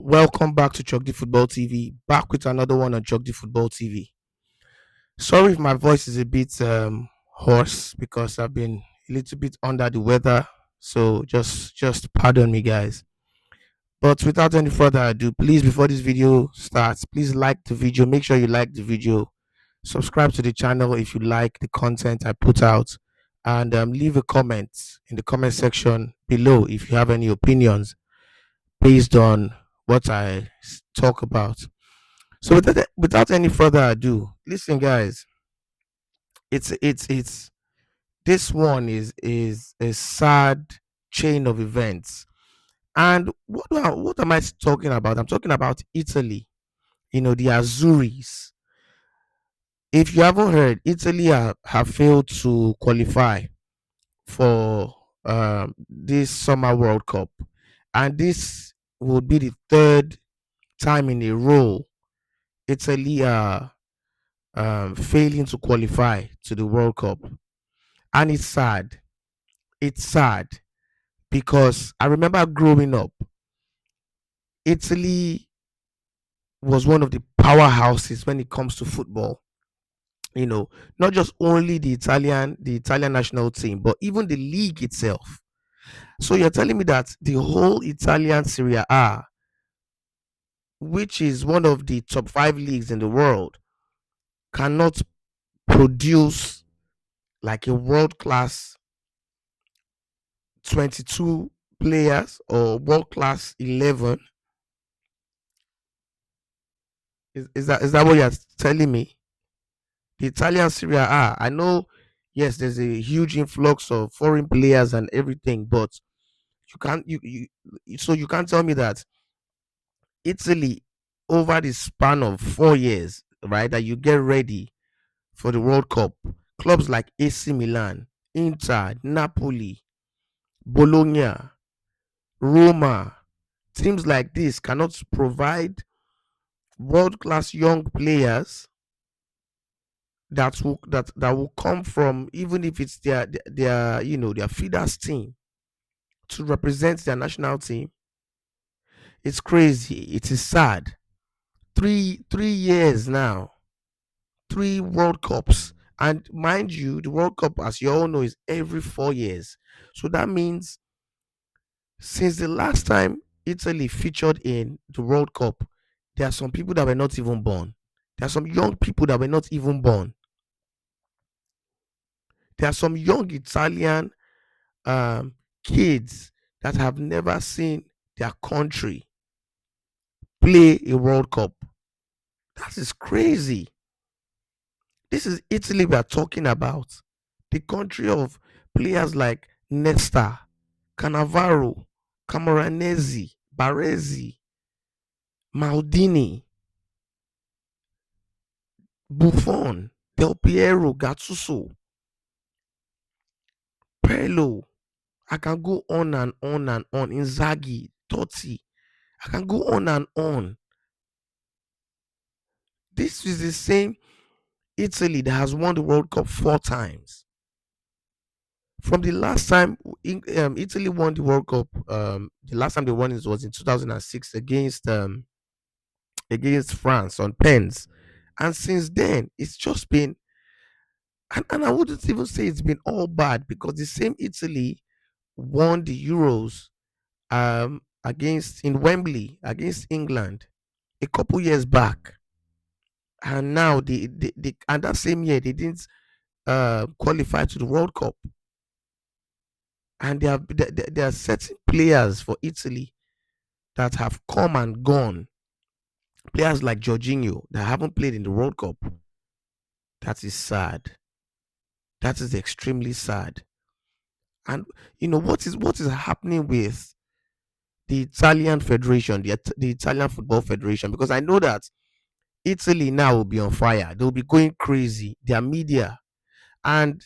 Welcome back to Chogdi Football TV. Back with another one on Chogdi Football TV. Sorry if my voice is a bit hoarse because I've been a little bit under the weather. So just pardon me, guys. But without any further ado, please before this video starts, please like the video. Make sure you like the video. Subscribe to the channel if you like the content I put out, and leave a comment in the comment section below if you have any opinions based on what talk about. So without any further ado, listen, guys. It's this one is a sad chain of events. And what am I talking about? I'm talking about Italy. The Azzurris. If you haven't heard, Italy have failed to qualify for this summer World Cup, and this would be the third time in a row Italy are failing to qualify to the World Cup. And it's sad. It's sad because I remember growing up, Italy was one of the powerhouses when it comes to football. Not just only the Italian national team, but even the league itself. So you're telling me that the whole Italian Serie A, which is one of the top five leagues in the world, cannot produce like a world class 22 players or world class 11? Is that what you're telling me? The Italian Serie A, I know, yes, there's a huge influx of foreign players and everything, but you can't tell me that Italy, over the span of 4 years, right, that you get ready for the World Cup, clubs like AC Milan, Inter, Napoli, Bologna, Roma, teams like this cannot provide world class young players that will come from, even if it's their feeders team, to represent their national team. It's crazy. It is sad. Three years now, three World Cups, and mind you, the World Cup, as you all know, is every 4 years. So that means since the last time Italy featured in the World Cup, there are some people that were not even born. There are some young people that were not even born. There are some young Italian kids that have never seen their country play a World Cup. That is crazy. This is Italy we are talking about. The country of players like Nesta, Cannavaro, Camoranesi, Baresi, Maldini, Buffon, Del Piero, Gattuso, Pirlo. I can go on and on and on. Inzaghi, Totti. I can go on and on. This is the same Italy that has won the World Cup 4 times. From the last time Italy won the World Cup, the last time they won it was in 2006 against France on pens, and since then it's just been, and I wouldn't even say it's been all bad, because the same Italy won the Euros against in Wembley against England a couple years back, and now and that same year they didn't qualify to the World Cup. And there are certain players for Italy that have come and gone. Players like Jorginho that haven't played in the World Cup. That is sad. That is extremely sad. And what is happening with the Italian Federation, the Italian Football Federation? Because I know that Italy now will be on fire. They'll be going crazy. Their media, and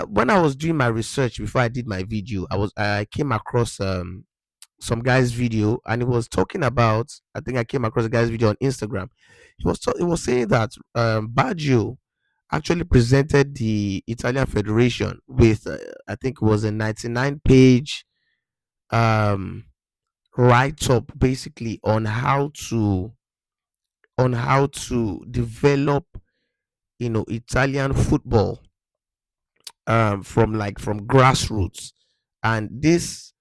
when I was doing my research before I did my video, I came across some guy's video, and he was talking about, I think I came across a guy's video on Instagram. He was saying that Baggio actually presented the Italian Federation with I think it was a 99 page um write up basically on how to develop, Italian football, from grassroots. And this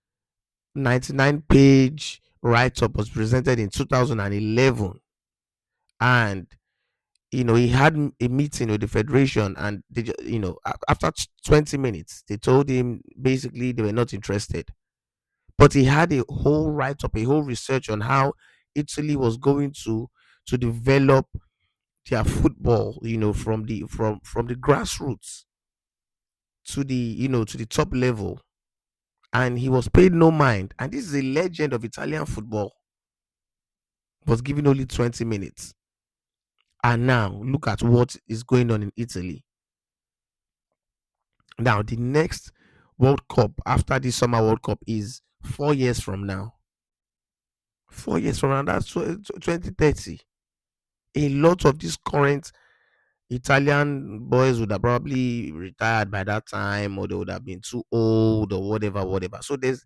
99-page write up was presented in 2011. And he had a meeting with the federation, and after 20 minutes they told him basically they were not interested. But he had a whole write up, a whole research on how Italy was going to develop their football, from the grassroots to the top level. And he was paid no mind. And this is a legend of Italian football, was given only 20 minutes. And now look at what is going on in Italy. Now the next World Cup after this summer World Cup is 4 years from now. 4 years from now, that's 2030. A lot of these current Italian boys would have probably retired by that time, or they would have been too old, or whatever, whatever. So there's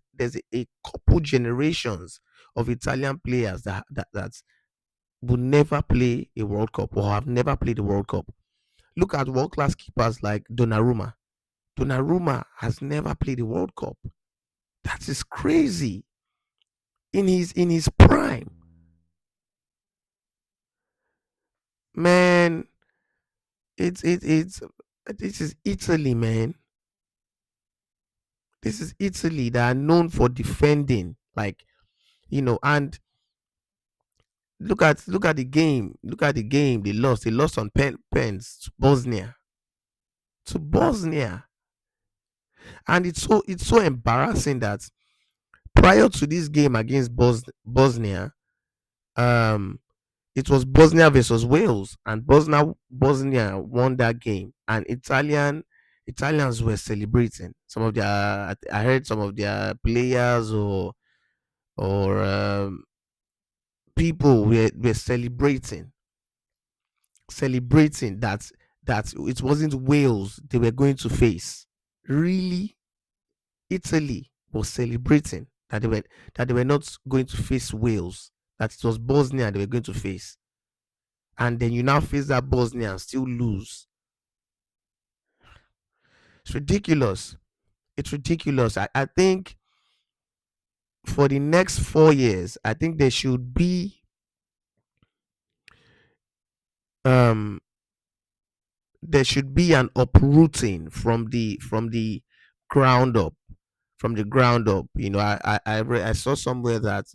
a couple generations of Italian players that will never play a World Cup, or have never played a World Cup. Look at world class keepers like Donnarumma. Donnarumma has never played a World Cup. That is crazy. In his prime, man. It's this is Italy, man. This is Italy that are known for defending, and look at the game. Look at the game they lost. They lost on pens to Bosnia. To Bosnia. And it's so embarrassing that prior to this game against Bosnia, um it was Bosnia versus Wales, and Bosnia won that game. And Italians were celebrating. Some of their I heard some of their players, or people were celebrating that it wasn't Wales they were going to face. Really, Italy was celebrating that they were not going to face Wales. That it was Bosnia they were going to face. And then you now face that Bosnia and still lose. It's ridiculous. It's ridiculous. I think for the next 4 years, I think um there should be an uprooting from the ground up. From the ground up. I saw somewhere that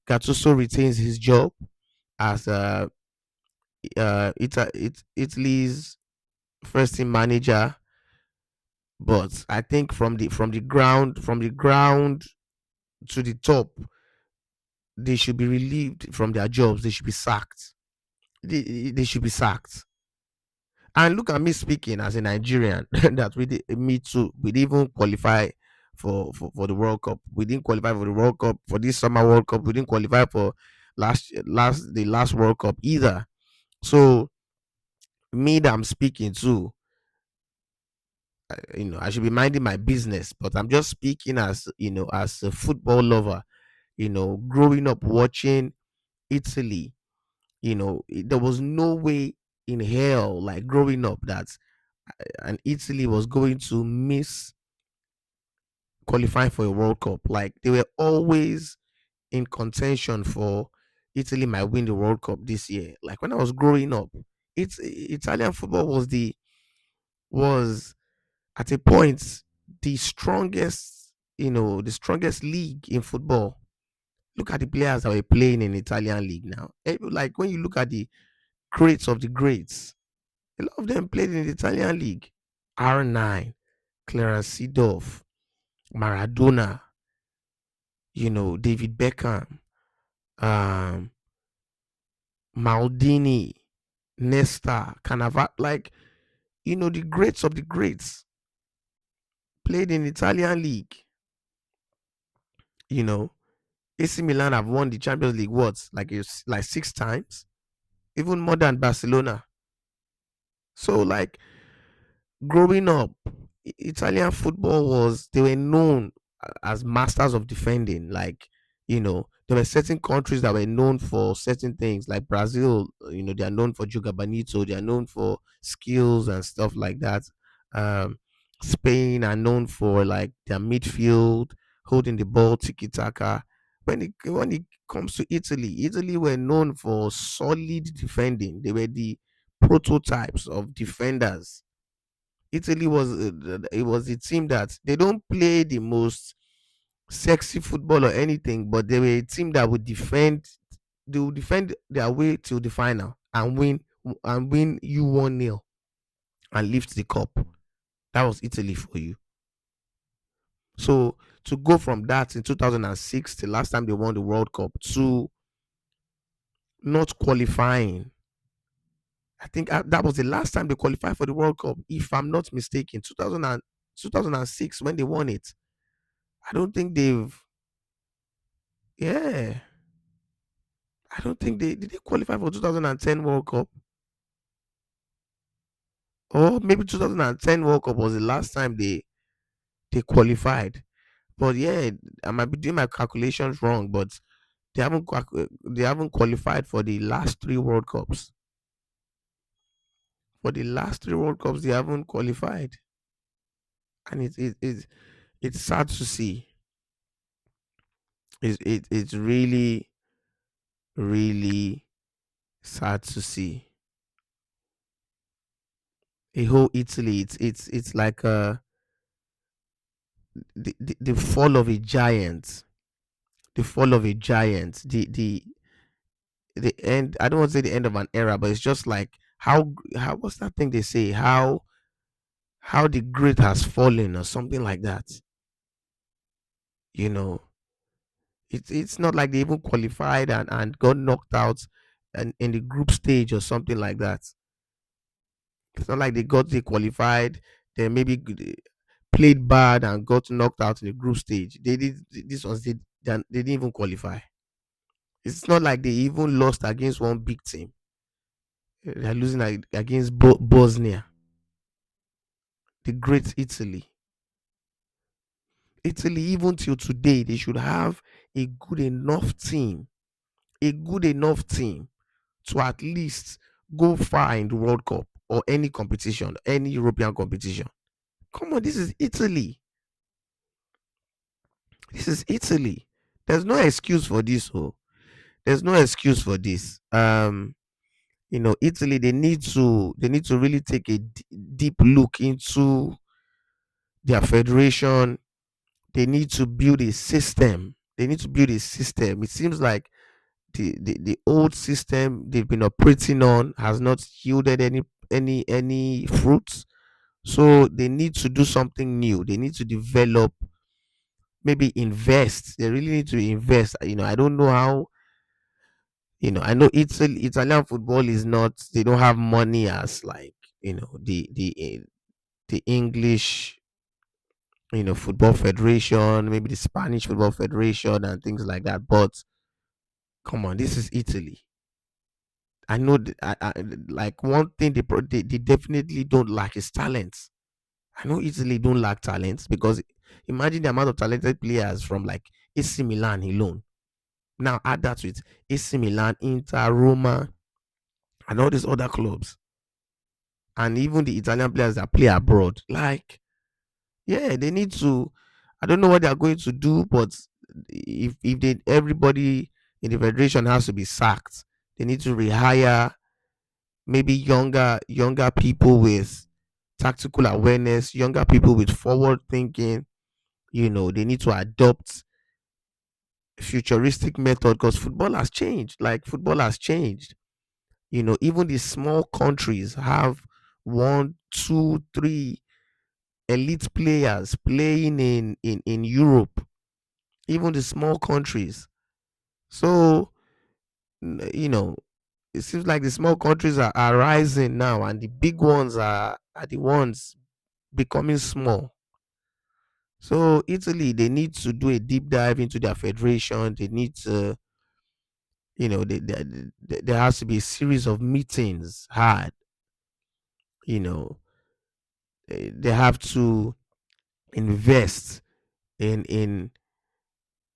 Gattuso retains his job as Italy's first team manager. But I think from the ground to the top, they should be relieved from their jobs. They should be sacked. They should be sacked. And look at me speaking as a Nigerian that me too. We didn't even qualify for the World Cup. We didn't qualify for the World Cup for this summer World Cup. We didn't qualify for the last World Cup either. So me that I'm speaking to, I should be minding my business, but I'm just speaking as a football lover. Growing up watching Italy. There was no way in hell, like growing up, that and Italy was going to miss qualifying for a World Cup. Like they were always in contention for Italy might win the World Cup this year. Like when I was growing up, Italian football was at a point the strongest league in football. Look at the players that were playing in Italian league now. Like when you look at the greats of the greats, a lot of them played in the Italian league. R9, Clarence Seedorf, Maradona, David Beckham, um, Maldini, Nesta, Cannavaro, like the greats of the greats played in Italian league. You know, AC Milan have won the Champions League like 6 times, even more than Barcelona. So like growing up, Italian football they were known as masters of defending. Like There were certain countries that were known for certain things, like Brazil. They are known for Joga Bonito. They are known for skills and stuff like that. Um, Spain are known for like their midfield, holding the ball, tiki taka. When it comes to Italy, Italy were known for solid defending. They were the prototypes of defenders. Italy was a team that they don't play the most sexy football or anything, but they were a team that would defend. They will defend their way to the final and win you 1-0 and lift the cup. That was Italy for you. So to go from that in 2006, the last time they won the World Cup, to not qualifying. I think that was the last time they qualified for the World Cup, if I'm not mistaken. 2006 when they won it. I don't think they've. Yeah, I don't think they did they qualify for 2010 World Cup, or maybe 2010 World Cup was the last time they qualified. But yeah, I might be doing my calculations wrong, but they haven't qualified for the last three World Cups. For the last three World Cups, they haven't qualified, and it's sad to see. It's really really sad to see. A whole Italy, it's like the fall of a giant. The fall of a giant. The end. I don't want to say the end of an era, but it's just like how what's that thing they say? How the great has fallen or something like that. You know, it's not like they even qualified and got knocked out and in the group stage or something like that. It's not like they qualified, then maybe played bad and got knocked out in the group stage. They did this was they didn't even qualify. It's not like they even lost against one big team. They're losing against Bosnia, the great Italy. Italy, even till today, they should have a good enough team, a good enough team to at least go far in the World Cup or any competition, any European competition. Come on, this is Italy. This is Italy. There's no excuse for this. Oh, there's no excuse for this. Italy, they need to really take a deep look into their federation. They need to build a system. They need to build a system. It seems like the old system they've been operating on has not yielded any fruits. So they need to do something new. They need to develop, maybe invest. They really need to invest. I don't know how. I know Italian football is not. They don't have money as like the English football federation, maybe the Spanish football federation and things like that. But come on, this is Italy. I know like one thing they definitely don't lack is talent. I know Italy don't lack talent, because imagine the amount of talented players from like AC Milan alone. Now add that with AC Milan, Inter, Roma, and all these other clubs, and even the Italian players that play abroad. Like, yeah, they need to. I don't know what they are going to do, but if they everybody in the federation has to be sacked, they need to rehire maybe younger people with tactical awareness, younger people with forward thinking. They need to adopt futuristic method, because football has changed. Like, football has changed. Even the small countries have one, two, three elite players playing in Europe. Even the small countries. So you know it seems like the small countries are rising now, and the big ones are the ones becoming small. So Italy, they need to do a deep dive into their federation. They need to, there has to be a series of meetings had. You know, they have to invest in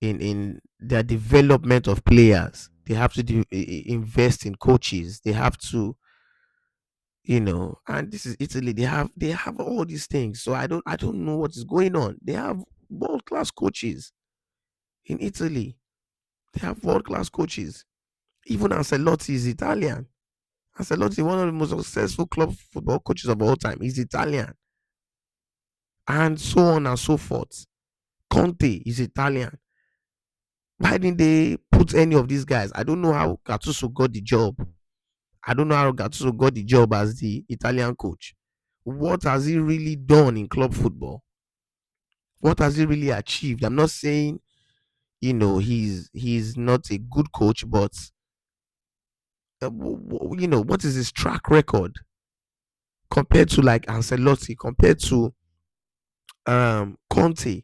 in their development of players. They have to invest in coaches. They have to, and this is Italy. They have all these things. So I don't know what is going on. They have world class coaches in Italy. They have world class coaches. Even Ancelotti is Italian. Ancelotti, one of the most successful club football coaches of all time, is Italian, and so on and so forth. Conte is Italian. Why didn't they put any of these guys? I don't know how Gattuso got the job. I don't know how Gattuso got the job as the Italian coach. What has he really done in club football? What has he really achieved? I'm not saying he's not a good coach, but what is his track record compared to like Ancelotti, compared to Conte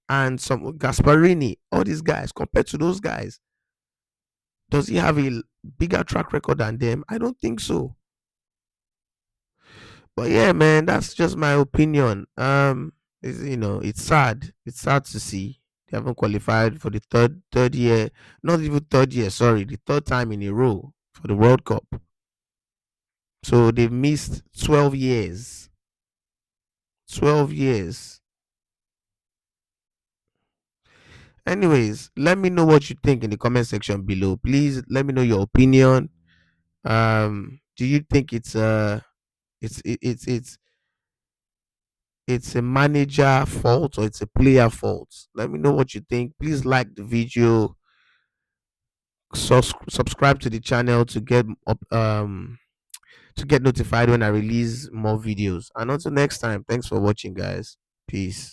and some Gasparini, all these guys, compared to those guys? Does he have a bigger track record than them? I don't think so. But yeah, man, that's just my opinion. It's sad. It's sad to see they haven't qualified for the third year, not even third year, sorry, the third time in a row for the World Cup. So they've missed 12 years. 12 years. Anyways, let me know what you think in the comment section below. Please let me know your opinion. Do you think it's a manager fault or it's a player fault? Let me know what you think. Please like the video, subscribe to the channel to get notified when I release more videos. And until next time, thanks for watching, guys. Peace.